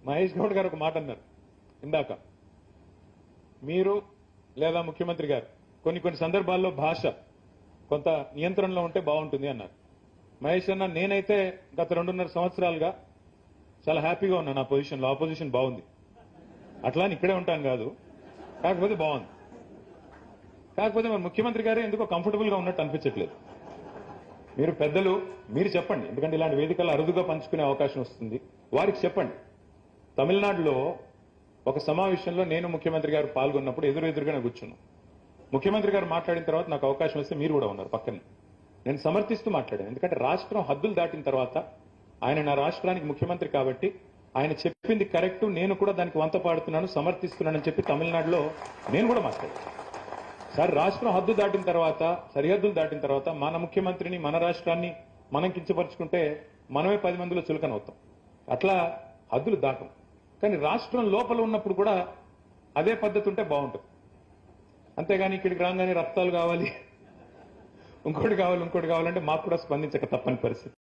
మహేష్ గౌడ్ గారు ఒక మాట అన్నారు ఇందాక, మీరు లేదా ముఖ్యమంత్రి గారు కొన్ని సందర్భాల్లో భాష కొంత నియంత్రణలో ఉంటే బాగుంటుంది అన్నారు. మహేష్ అన్న, నేనైతే గత 2.5 సంవత్సరాలుగా చాలా హ్యాపీగా ఉన్నాను. నా పొజిషన్లో ఆపోజిషన్ బాగుంది, అట్లా అని ఇక్కడే ఉంటాను కాదు, కాకపోతే బాగుంది. కాకపోతే మరి ముఖ్యమంత్రి గారే ఎందుకో కంఫర్టబుల్ గా ఉన్నట్టు అనిపించట్లేదు. మీరు పెద్దలు, మీరు చెప్పండి, ఎందుకంటే ఇలాంటి వేదికలు అరుదుగా పంచుకునే అవకాశం వస్తుంది, వారికి చెప్పండి. తమిళనాడులో ఒక సమావేశంలో నేను ముఖ్యమంత్రి గారు పాల్గొన్నప్పుడు ఎదురుగానే కూర్చున్నాం. ముఖ్యమంత్రి గారు మాట్లాడిన తర్వాత నాకు అవకాశం వస్తే మీరు కూడా ఉన్నారు పక్కన. నేను సమర్థిస్తూ మాట్లాడాను, ఎందుకంటే రాష్ట్రం హద్దులు దాటిన తర్వాత ఆయన నా రాష్ట్రానికి ముఖ్యమంత్రి కాబట్టి ఆయన చెప్పింది కరెక్ట్, నేను కూడా దానికి వంత పాడుతున్నాను, సమర్థిస్తున్నానని చెప్పి తమిళనాడులో నేను కూడా మాట్లాడాను. సార్, రాష్ట్రం హద్దు దాటిన తర్వాత, సరిహద్దులు దాటిన తర్వాత మన ముఖ్యమంత్రిని, మన రాష్ట్రాన్ని మనం కించపరుచుకుంటే మనమే 10 మందిలో చులకనవుతాం. అట్లా హద్దులు దాటం. కానీ రాష్ట్రం లోపల ఉన్నప్పుడు కూడా అదే పద్ధతి ఉంటే బాగుంటుంది. అంతేగాని ఇక్కడికి రాగానే రక్తాలు కావాలి, ఇంకోటి కావాలంటే మాకు కూడా స్పందించక తప్పని పరిస్థితి.